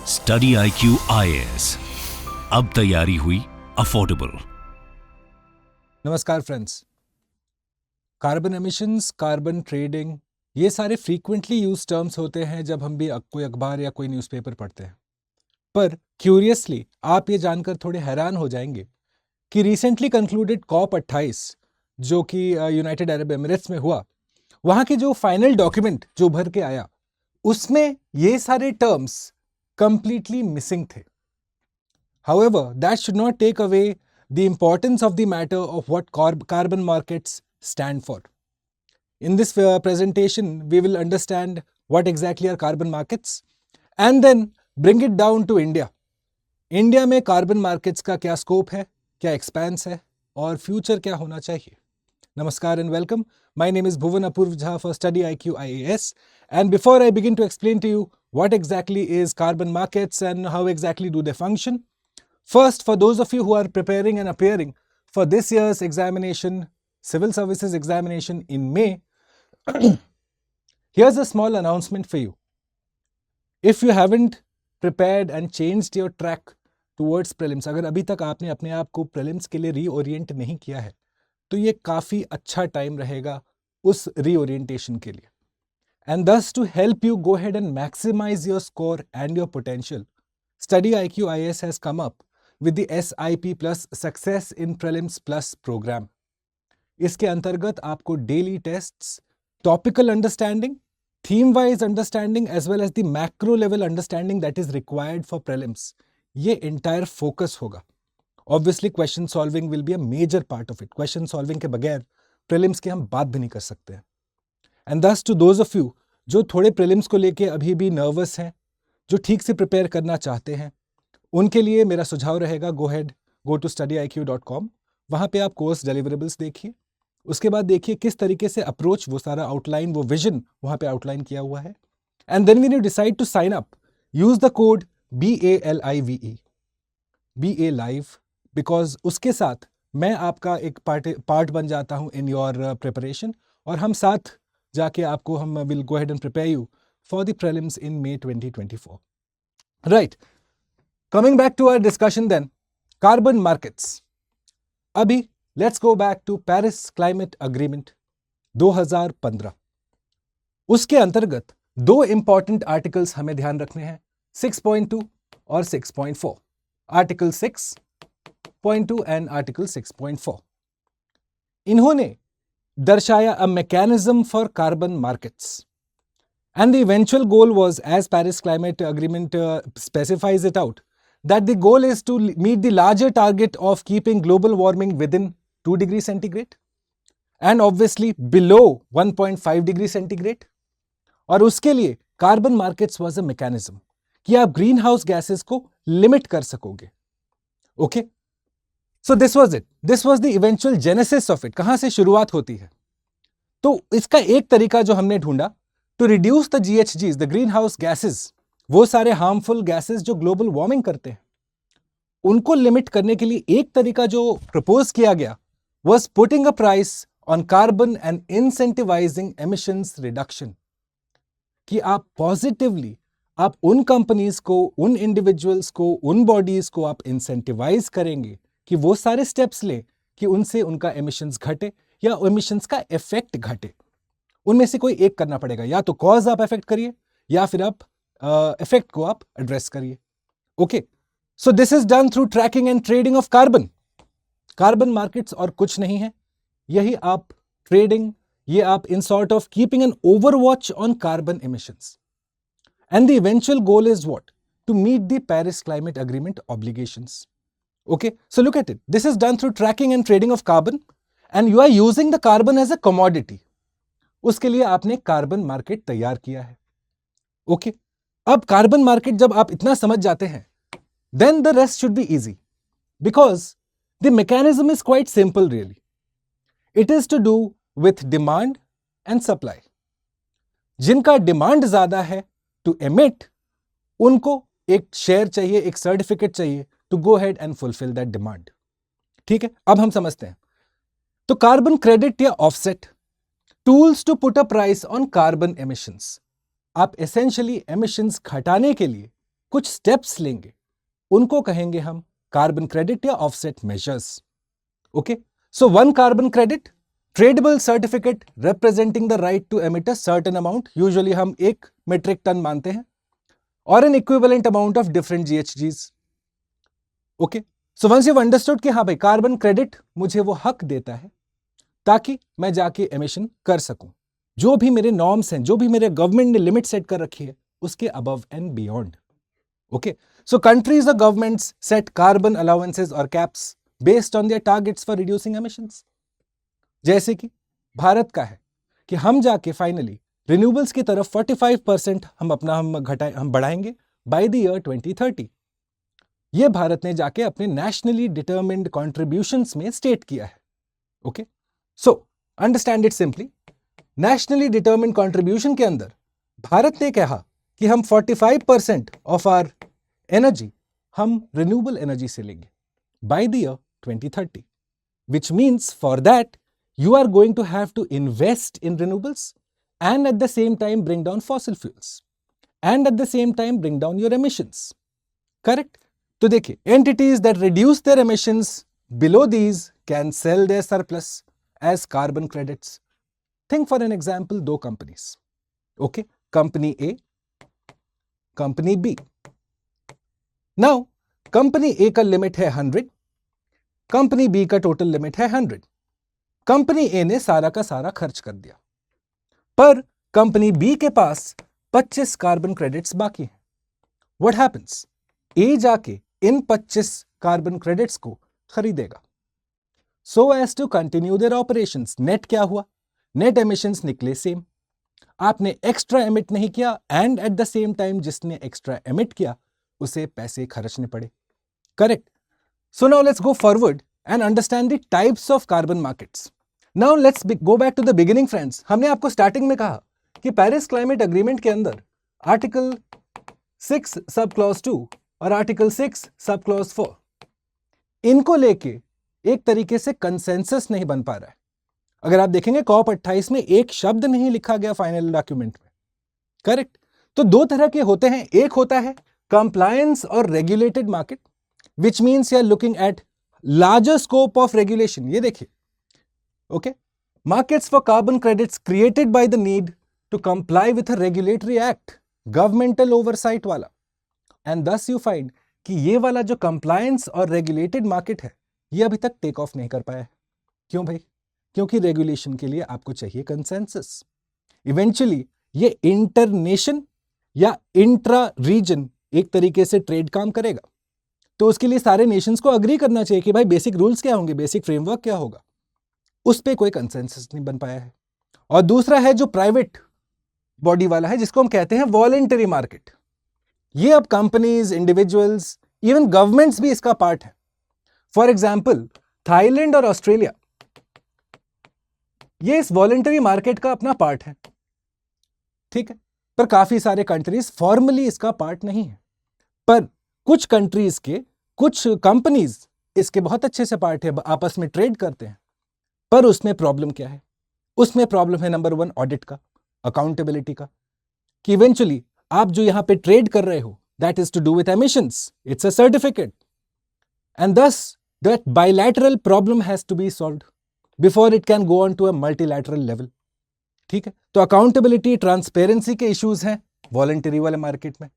Study IQ IAS, अब तैयारी हुई अफोर्डेबल। नमस्कार friends. Carbon emissions, carbon trading, ये सारे फ्रीक्वेंटली यूज टर्म्स होते हैं जब हम भी कोई अखबार या कोई न्यूज़पेपर पढ़ते हैं। पर क्यूरियसली आप ये जानकर थोड़े हैरान हो जाएंगे कि रिसेंटली कंक्लूडेड COP28 जो कि यूनाइटेड अरब एमिरेट्स में हुआ, वहाँ के जो फाइनल डॉक्यूमेंट जो उभर के आया उसमें ये सारे टर्म्स कंप्लीटली मिसिंग थे। However, that should not take away the importance of the matter of what carbon markets stand for. In this presentation, we will understand what exactly are carbon markets and then bring it down to India. India में carbon markets का क्या scope है, क्या expanse है और future क्या होना चाहिए। Namaskar and welcome. My name is Bhuvan Apurv Jha for Study IQ IAS. And before I begin to explain to you what exactly is carbon markets and how exactly do they function, first, for those of you who are preparing and appearing for this year's examination, Civil Services examination in May, here's a small announcement for you. If you haven't prepared and changed your track towards prelims, अगर अभी तक आपने अपने आप को prelims के लिए reorient नहीं किया है, तो ये काफ़ी अच्छा टाइम रहेगा उस reorientation के लिए. And thus to help you go ahead and maximize your score and your potential, Study IQ IAS has come up with the SIP Plus Success in Prelims Plus program. इसके अंतर्गत आपको daily tests, topical understanding, theme-wise understanding as well as the macro level understanding that is required for prelims, ये entire focus होगा. Obviously question solving will be a major part of it. Question solving के बगैर prelims की हम बात भी नहीं कर सकते हैं. And thus to those of you जो थोड़े prelims को लेके अभी भी nervous हैं, जो ठीक से prepare करना चाहते हैं, उनके लिए मेरा सुझाव रहेगा go ahead, go to studyiq.com. वहाँ पे आप कोर्स deliverables देखिए. उसके बाद देखिए किस तरीके से अप्रोच, वो सारा आउटलाइन, वो विजन वहाँ पे आउटलाइन किया हुआ है. And then when you decide to sign up, use the code BALIVE, BA live, because उसके साथ मैं आपका एक पार्ट बन जाता हूँ इन योर प्रिपरेशन और हम साथ जाके आपको हम will go ahead and prepare you for the prelims in May 2024. Right, coming back to our discussion then, carbon markets. अभी let's go back to Paris climate agreement 2015. उसके अंतर्गत दो इंपॉर्टेंट आर्टिकल्स हमें ध्यान रखने हैं, 6.2 और 6.4. Article 6.2 and article 6.4. इन्होंने दर्शाया a mechanism for carbon markets and the eventual goal was, as Paris climate agreement specifies it out, that the goal is to meet the larger target of keeping global warming within 2 degrees centigrade and obviously below 1.5 degree centigrade. और उसके लिए carbon markets was a mechanism कि आप green house gases को limit कर सकोगे. Okay, so this was it, this was the eventual genesis of it. कहां से शुरुआत होती है? तो इसका एक तरीका जो हमने ढूंढा to reduce the GHGs, the green house gases, वो सारे हार्मफुल गैसेस जो ग्लोबल वार्मिंग करते हैं, उनको लिमिट करने के लिए एक तरीका जो प्रपोज किया गया was putting a price on carbon and incentivising emissions reduction. कि आप पॉजिटिवली आप उन कंपनीज को, उन इंडिविजुअल्स को, उन बॉडीज को आप इंसेंटिवाइज करेंगे कि वो सारे स्टेप्स लें कि उनसे उनका एमिशंस घटे या एमिशंस का इफेक्ट घटे. उनमें से कोई एक करना पड़ेगा, या तो कॉज आप इफेक्ट करिए या फिर आप इफेक्ट को आप एड्रेस करिए. Okay, so this is done through tracking and trading of carbon. Carbon markets और कुछ नहीं है, यही आप ट्रेडिंग, ये आप in sort of keeping an overwatch on carbon emissions. And the eventual goal is what? To meet the Paris climate agreement obligations. Okay, so look at it, this is done through tracking and trading of carbon and you are using the carbon as a commodity. उसके लिए आपने carbon market तैयार किया है. Okay, अब carbon market जब आप इतना समझ जाते हैं, then the rest should be easy because the mechanism is quite simple really. It is to do with demand and supply. जिनका डिमांड ज्यादा है to emit, उनको एक शेयर चाहिए, एक सर्टिफिकेट चाहिए to go ahead and fulfill that demand. ठीक है, अब हम समझते हैं. तो कार्बन क्रेडिट या offset, tools to put a price on carbon emissions. आप एसेंशियली एमिशंस घटाने के लिए कुछ स्टेप्स लेंगे, उनको कहेंगे हम कार्बन क्रेडिट या offset measures. Okay, so 1 carbon credit, tradeable certificate representing the right to emit a certain amount, usually हम 1 मीट्रिक टन मानते हैं, और an equivalent amount of different GHGs। Okay, so once you understood कि हाँ भाई carbon credit मुझे वो हक देता है ताकि मैं जाके एमिशन कर सकूं, जो भी मेरे नॉर्म्स हैं, जो भी मेरे गवर्नमेंट ने लिमिट सेट कर रखी है उसके above and beyond. Okay, so countries और गवर्नमेंट्स सेट कार्बन अलाउंसेस और caps based on their targets for reducing emissions. जैसे कि भारत का है कि हम जाके फाइनली रिन्यूएबल्स की तरफ 45% हम बढ़ाएंगे बाय द ईयर 2030। ये भारत ने जाके अपने नेशनली डिटरमिन्ड कॉन्ट्रीब्यूशंस में स्टेट किया है। Okay, so understand it simply, nationally determined contribution के अंदर भारत ने कहा कि हम 45% ऑफ आवर एनर्जी हम रिन्यूएबल एनर्जी से लेंगे by the year 2030, which means for that you are going to have to invest in renewables and at the same time bring down fossil fuels and at the same time bring down your emissions. Correct? तो देखिए, entities that reduce their emissions below these can sell their surplus as carbon credits. Think for an example, 2 companies. Okay, company A, company B. Now, company A का limit है 100, company B का total limit है 100। Company ए ने सारा का सारा खर्च कर दिया, पर कंपनी बी के पास 25 कार्बन क्रेडिट्स बाकी हैं। What happens? ए जाके इन 25 कार्बन क्रेडिट्स को खरीदेगा so as to continue their operations. Net क्या हुआ? नेट एमिशंस निकले सेम। आपने एक्स्ट्रा एमिट नहीं किया and at the same time जिसने एक्स्ट्रा एमिट किया उसे पैसे खर्चने पड़े। Correct? So now let's go forward and understand the types of carbon markets. Now let's go back to the beginning, friends. हमने आपको स्टार्टिंग में कहा कि पेरिस क्लाइमेट अग्रीमेंट के अंदर आर्टिकल 6 सब क्लॉज 2 और आर्टिकल 6 सब क्लॉज 4 इनको लेके एक तरीके से कंसेंसस नहीं बन पा रहा है। अगर आप देखेंगे COP 28 में एक शब्द नहीं लिखा गया फाइनल डॉक्यूमेंट में। करेक्ट? तो 2 तरह के होते हैं, एक होता है कंप्लायंस और regulated market, which means you are looking at larger scope of regulation. ये देखिए, okay, markets for carbon credits created by the need to comply with a regulatory act, governmental oversight वाला, and thus you find कि ये वाला जो compliance और regulated market है ये अभी तक टेक ऑफ नहीं कर पाया है। क्यों भाई? क्योंकि रेगुलेशन के लिए आपको चाहिए कंसेंसस। इवेंचुअली ये इंटरनेशन या इंट्रा रीजन एक तरीके से ट्रेड काम करेगा, तो उसके लिए सारे नेशंस को अग्री करना चाहिए कि भाई बेसिक रूल्स क्या होंगे, बेसिक फ्रेमवर्क क्या होगा। उस पे कोई कंसेंसस नहीं बन पाया है। और दूसरा है जो प्राइवेट बॉडी वाला है जिसको हम कहते हैं वॉलंटरी मार्केट। ये अब कंपनीज, इंडिविजुअल्स, इवन गवर्नमेंट्स भी इसका पार्ट है। फॉर एग्जाम्पल थाईलैंड और ऑस्ट्रेलिया, ये इस वॉलंटरी मार्केट का अपना पार्ट है। ठीक है, पर काफी सारे कंट्रीज फॉर्मली इसका पार्ट नहीं है, पर कुछ कंट्रीज के कुछ कंपनीज इसके बहुत अच्छे से पार्ट है, आपस में ट्रेड करते हैं। पर उसमें प्रॉब्लम क्या है? उसमें प्रॉब्लम है नंबर 1 ऑडिट का, अकाउंटेबिलिटी का, कि इवेंचुअली आप जो यहां पे ट्रेड कर रहे हो that is to do with emissions, it's a certificate, and thus that bilateral problem has to be solved before it can go on to a multilateral level. ठीक है, तो अकाउंटेबिलिटी, ट्रांसपेरेंसी के इश्यूज हैं voluntary वाले market में।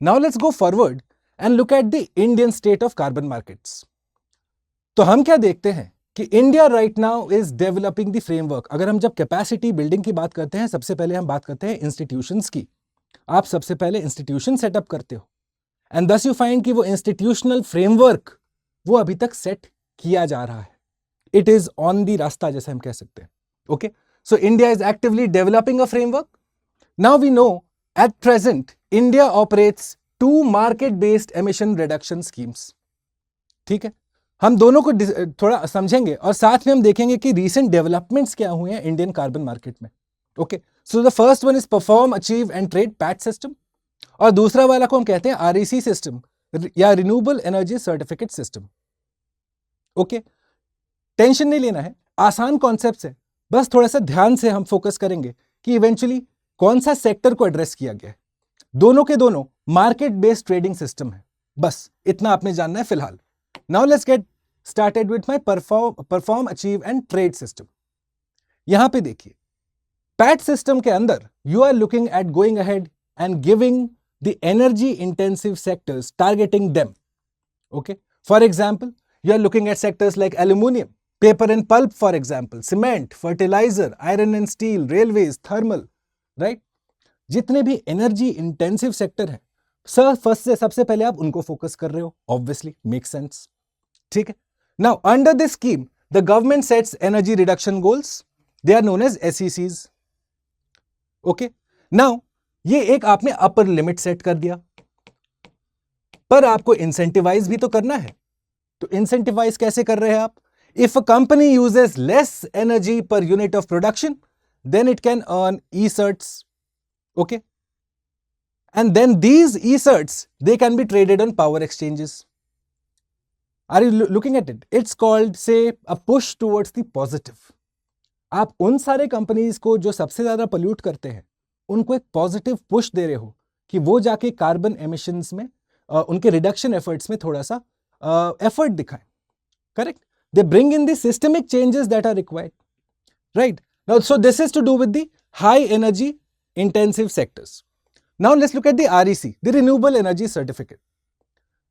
Now let's go forward and look at the Indian state of carbon markets. तो हम क्या देखते हैं कि India right now is developing the framework. अगर हम जब कैपेसिटी बिल्डिंग की बात करते हैं, सबसे पहले हम बात करते हैं इंस्टीट्यूशंस की। आप सबसे पहले इंस्टीट्यूशन सेटअप करते हो एंड thus you find कि वो इंस्टीट्यूशनल फ्रेमवर्क वो अभी तक सेट किया जा रहा है। इट इज ऑन दी रास्ता जैसे हम कह सकते हैं। Okay, so India is actively developing a framework. Now we know at present India operates 2 market based emission reduction schemes. ठीक है, हम दोनों को थोड़ा समझेंगे और साथ में हम देखेंगे कि रीसेंट डेवलपमेंट्स क्या हुए हैं इंडियन कार्बन मार्केट में। Okay, so the first one is perform, achieve and trade PAT system, और दूसरा वाला को हम कहते हैं REC सिस्टम या renewable energy certificate system. Okay, tension नहीं लेना है, आसान कॉन्सेप्ट्स है, बस थोड़ा सा ध्यान से हम फोकस करेंगे कि इवेंचुअली कौन सा सेक्टर को एड्रेस किया गया है। दोनों के दोनों मार्केट बेस्ड ट्रेडिंग सिस्टम है। बस इतना आपने जानना है फिलहाल। Now let's get started with my perform achieve and trade system. यहां पे देखिए, पैट सिस्टम के अंदर you are looking at going ahead and giving the energy intensive sectors, targeting them. Okay, for example you are looking at sectors like aluminium, paper and pulp, for example cement, fertiliser, iron and steel, railways, thermal, right. जितने भी energy intensive sector है sir, first से सबसे पहले आप उनको focus कर रहे हो, ऑब्वियसली मेक सेंस, ठीक है। Now under this scheme the government sets energy reduction goals, they are known as SECs। Okay, now ये एक आपने अपर लिमिट सेट कर दिया, पर आपको इंसेंटिवाइज भी तो करना है। तो इंसेंटिवाइज कैसे कर रहे हैं आप? If a company uses less energy per unit of production, then it can earn E-certs. Okay, and then these E-certs, they can be traded on power exchanges. Are you looking at it? It's called, say, a push towards the positive. आप उन सारे companies को जो सबसे ज्यादा pollute करते हैं उनको एक पॉजिटिव पुश दे रहे हो कि वो जाके कार्बन एमिशंस में उनके रिडक्शन एफर्ट्स में थोड़ा सा एफर्ट दिखाएं। Correct, they bring in the systemic changes that are required, right. Now so this is to do with the high energy intensive sectors. Now let's look at the REC, the Renewable Energy Certificate.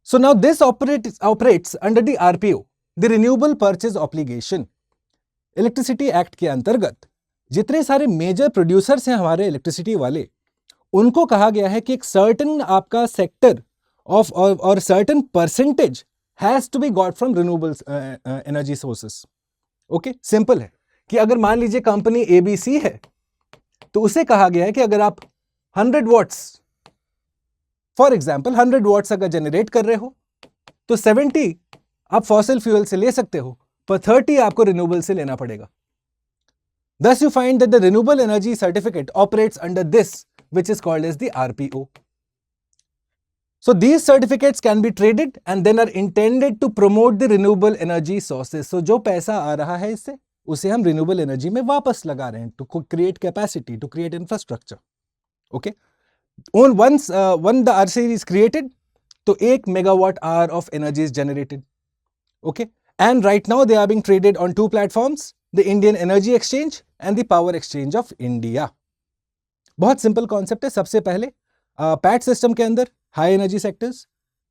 So now this operates under the RPO, the Renewable Purchase Obligation. Electricity act के अंतर्गत जितने सारे major producers हैं हमारे electricity वाले, उनको कहा गया है कि एक सर्टेन आपका सेक्टर ऑफ और certain percentage has to be got from renewable energy sources. Okay, simple है कि अगर मान लीजिए कंपनी ABC है तो उसे कहा गया है कि अगर आप 100 वॉट्स, फॉर एग्जाम्पल 100 वॉट्स अगर जनरेट कर रहे हो तो 70 आप फॉसिल फ्यूल से ले सकते हो, पर 30 आपको रिन्यूएबल से लेना पड़ेगा। Thus you find that the renewable energy certificate operates under this, which is called as the RPO. So these certificates can be traded and then are intended to promote the renewable energy sources. So जो पैसा आ रहा है इससे उसे हम renewable energy में वापस लगा रहे हैं, to create capacity, to create infrastructure. Okay, once when the RC is created, तो 1 megawatt hour of energy is generated. Okay, and right now they are being traded on 2 platforms, the Indian Energy Exchange and the Power Exchange of India. बहुत simple concept है। सबसे पहले PAT system के अंदर high energy sectors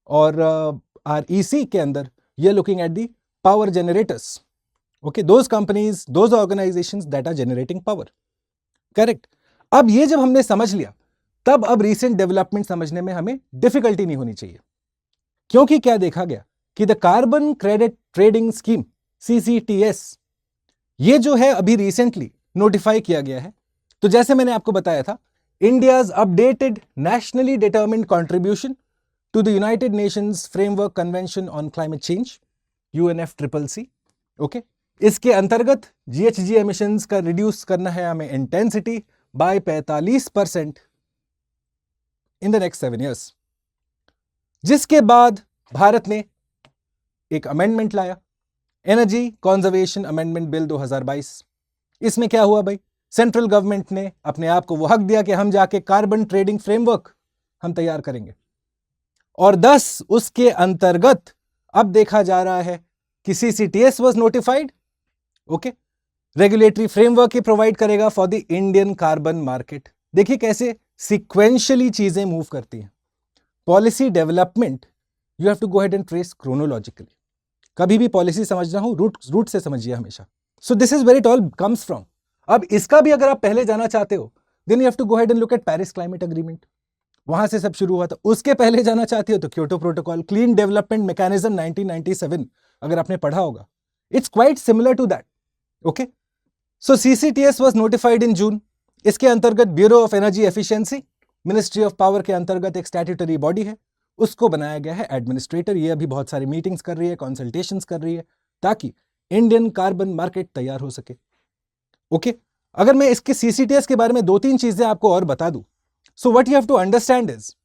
और REC के अंदर ये looking at the power generators. Okay, those companies, those organizations that are generating power. Correct. अब ये जब हमने समझ लिया, तब अब recent development समझने में हमें difficulty नहीं होनी चाहिए, क्योंकि क्या देखा गया कि the Carbon Credit Trading Scheme CCTS, ये जो है अभी recently notify किया गया है। तो जैसे मैंने आपको बताया था, India's updated nationally determined contribution to the United Nations Framework Convention on Climate Change, UNFCCC. Okay, इसके अंतर्गत GHG एमिशंस का रिड्यूस करना है हमें intensity bye 45% in the next 7 years। जिसके बाद भारत ने एक अमेंडमेंट लाया, एनर्जी कंजर्वेशन अमेंडमेंट बिल 2022। इसमें क्या हुआ भाई, सेंट्रल गवर्नमेंट ने अपने आप को वो हक दिया कि हम जाके कार्बन ट्रेडिंग फ्रेमवर्क हम तैयार करेंगे, और 10 उसके अंतर्गत अब देखा जा रहा है कि CCTS was notified. Okay, regulatory framework ही प्रोवाइड करेगा for the Indian carbon market. देखिए कैसे सिक्वेंशियली चीजें मूव करती हैं। Policy development you have to go ahead and trace chronologically. कभी भी पॉलिसी समझना हो रूट से समझिए हमेशा। So this is where it all comes from. अब इसका भी अगर आप पहले जाना चाहते हो, then you have to go ahead and look at Paris climate agreement, वहां से सब शुरू हुआ था। उसके पहले जाना चाहते हो तो Kyoto protocol, clean development mechanism 1997 अगर आपने पढ़ा होगा, it's quite similar to that. Okay, so CCTS was notified in June. इसके अंतर्गत bureau of energy efficiency, ministry of power के अंतर्गत एक स्टैट्यूटरी बॉडी है, उसको बनाया गया है एडमिनिस्ट्रेटर। ये अभी बहुत सारी मीटिंग्स कर रही है, कंसल्टेशंस कर रही है, ताकि इंडियन कार्बन मार्केट तैयार हो सके। ओके, अगर मैं इसके CCTS के बारे में 2-3 चीजें आपको और बता दूं, so what you have to understand is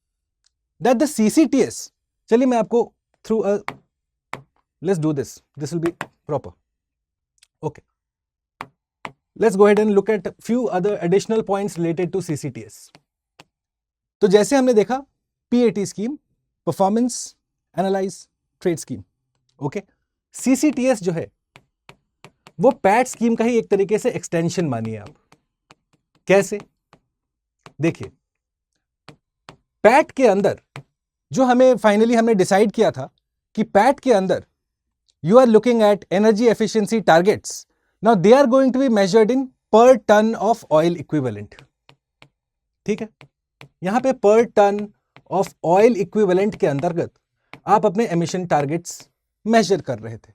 that the CCTS, चलिए मैं आपको through let's do this will be proper. Okay, let's go ahead and look at a few other additional points related to CCTS. तो जैसे हमने देखा PAT scheme, performance analyse trade scheme, okay. CCTS जो है वो पैट स्कीम का ही एक तरीके से एक्सटेंशन मानिए आप। कैसे? देखिए, पैट के अंदर जो हमें फाइनली हमने डिसाइड किया था कि पैट के अंदर you are looking at energy efficiency targets. Now they are going to be measured in per ton of oil equivalent. ठीक है, यहां पे per ton of oil equivalent के अंतर्गत आप अपने emission targets measure कर रहे थे।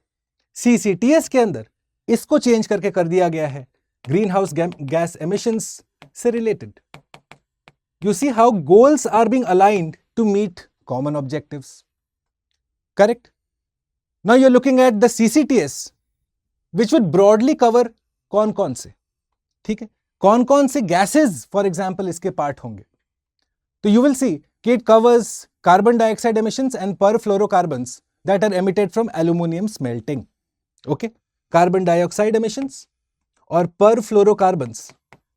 CCTS के अंदर इसको चेंज करके कर दिया गया है ग्रीन हाउस गैस emissions से related. You see how goals are being aligned to meet common objectives. Correct? Now you're looking at the CCTS, which would broadly cover कौन से, ठीक है, कौन से gases for example इसके पार्ट होंगे। तो you will see कि it covers carbon dioxide emissions and perfluorocarbons that are emitted from aluminum smelting, okay, carbon dioxide emissions और perfluorocarbons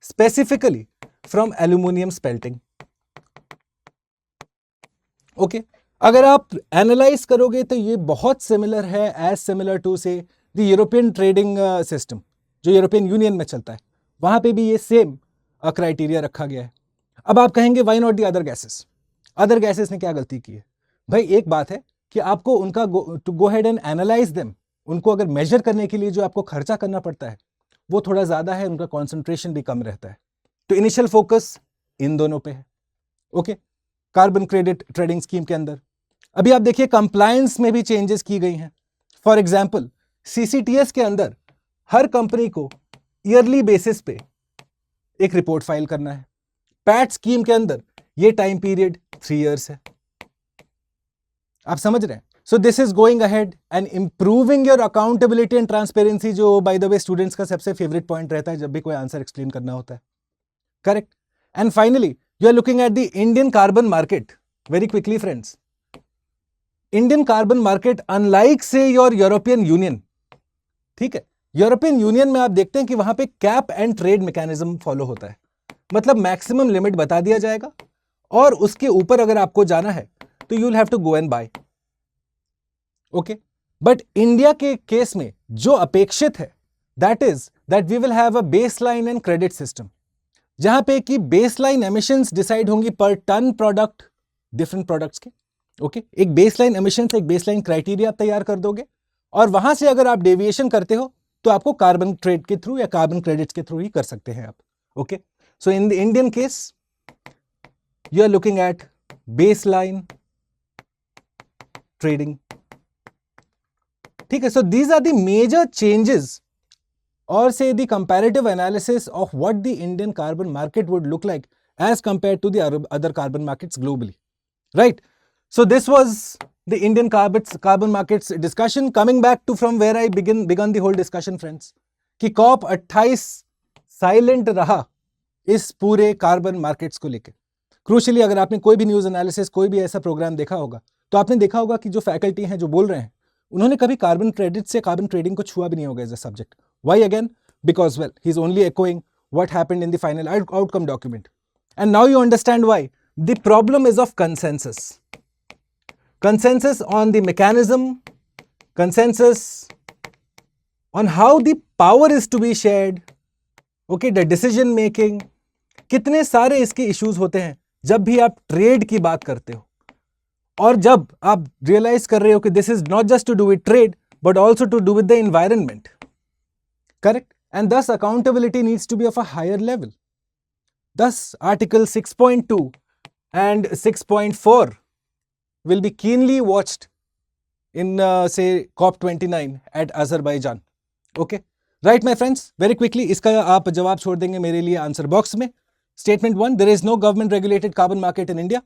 specifically from aluminum smelting, okay। अगर आप एनालाइज करोगे तो ये बहुत सिमिलर है, एज सिमिलर टू से द यूरोपियन ट्रेडिंग सिस्टम जो यूरोपियन यूनियन में चलता है, वहां पे भी ये सेम क्राइटेरिया रखा गया है। अब आप कहेंगे why not the other gases? Other gases ने क्या गलती की है? भाई एक बात है कि आपको उनका to go head and analyse them, उनको अगर मेजर करने के लिए जो आपको खर्चा करना पड़ता है वो थोड़ा ज्यादा है, उनका कॉन्सेंट्रेशन भी कम रहता है। तो इनिशियल फोकस इन दोनों पे है, okay. Carbon credit trading scheme के अंदर अभी आप देखिए कंप्लायंस में भी चेंजेस की गई हैं। फॉर एग्जांपल CCTS के अंदर हर कंपनी को ईयरली बेसिस पे एक रिपोर्ट फाइल करना है। पैट स्कीम के अंदर ये टाइम पीरियड 3 इयर्स है। आप समझ रहे हैं? सो this is going ahead and improving your accountability and transparency, जो बाय द वे स्टूडेंट्स का सबसे फेवरेट पॉइंट रहता है जब भी कोई आंसर एक्सप्लेन करना होता है, correct. And finally you are looking at the Indian carbon market. Very quickly friends, Indian carbon market unlike से योर यूरोपियन यूनियन, ठीक है, यूरोपियन यूनियन में आप देखते हैं कि वहां पे cap and trade mechanism follow होता है, मतलब मैक्सिमम लिमिट बता दिया जाएगा और उसके ऊपर अगर आपको जाना है तो you will have to go and buy, okay. But India के केस में जो अपेक्षित है that is that we will have a baseline and credit system, जहां पे कि बेसलाइन एमिशंस डिसाइड होंगी per ton product different products के, ओके। एक बेसलाइन एमिशन से एक बेसलाइन क्राइटेरिया आप तैयार कर दोगे और वहां से अगर आप डेविएशन करते हो तो आपको कार्बन ट्रेड के थ्रू या कार्बन क्रेडिट्स के थ्रू ही कर सकते हैं आप, okay. So in the Indian case you are looking at baseline trading, ठीक है। So these are the major changes or say the comparative analysis of what the Indian carbon market would look like as compared to the other carbon markets globally, right? So this was the Indian carbon markets discussion. Coming back to from where I begun the whole discussion, friends, कि COP28 silent रहा इस पूरे carbon markets को लेकर। Crucially अगर आपने कोई भी न्यूज एनालिसिस, कोई भी ऐसा प्रोग्राम देखा होगा तो आपने देखा होगा कि जो फैकल्टी हैं जो बोल रहे हैं उन्होंने कभी कार्बन क्रेडिट से कार्बन ट्रेडिंग को छुआ भी नहीं होगा as a subject. Why again? Because, well, he's only echoing what happened in the final outcome document. And now you understand why. The problem is of consensus. Consensus on the mechanism, consensus on how the power is to be shared, okay, the decision making. कितने सारे इसके issues होते हैं जब भी आप trade की बात करते हो और जब आप रियलाइज कर रहे हो कि this is not just to do with trade but also to do with the environment. Correct? And thus accountability needs to be of a higher level. Thus Article 6.2 and 6.4 will be keenly watched in say COP29 at Azerbaijan. Okay? Right my friends? Very quickly इसका आप जवाब छोड़ देंगे मेरे लिए answer box में। Statement 1, there is no government regulated carbon market in India.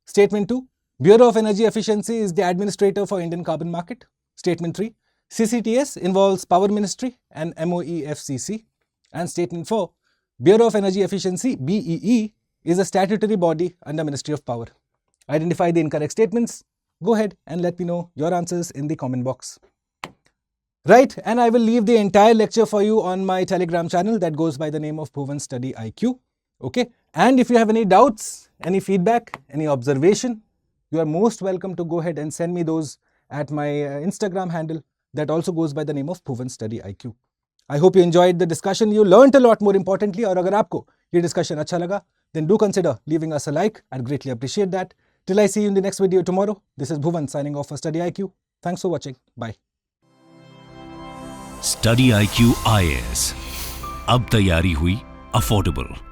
Statement 2, Bureau of Energy Efficiency is the administrator for Indian carbon market. Statement 3, CCTS involves Power Ministry and MOEFCC. And Statement 4, Bureau of Energy Efficiency, BEE, is a statutory body under Ministry of Power. Identify the incorrect statements. Go ahead and let me know your answers in the comment box. Right, and I will leave the entire lecture for you on my Telegram channel that goes by the name of Bhuvan Study IQ. Okay, and if you have any doubts, any feedback, any observation, you are most welcome to go ahead and send me those at my Instagram handle that also goes by the name of Bhuvan Study IQ. I hope you enjoyed the discussion. You learned a lot more importantly. और अगर आपको ये discussion अच्छा लगा, then do consider leaving us a like. I'd greatly appreciate that. Till I see you in the next video tomorrow. This is Bhuvan signing off for Study IQ. Thanks for watching. Bye. Study IQ IAS. अब तैयारी हुई affordable.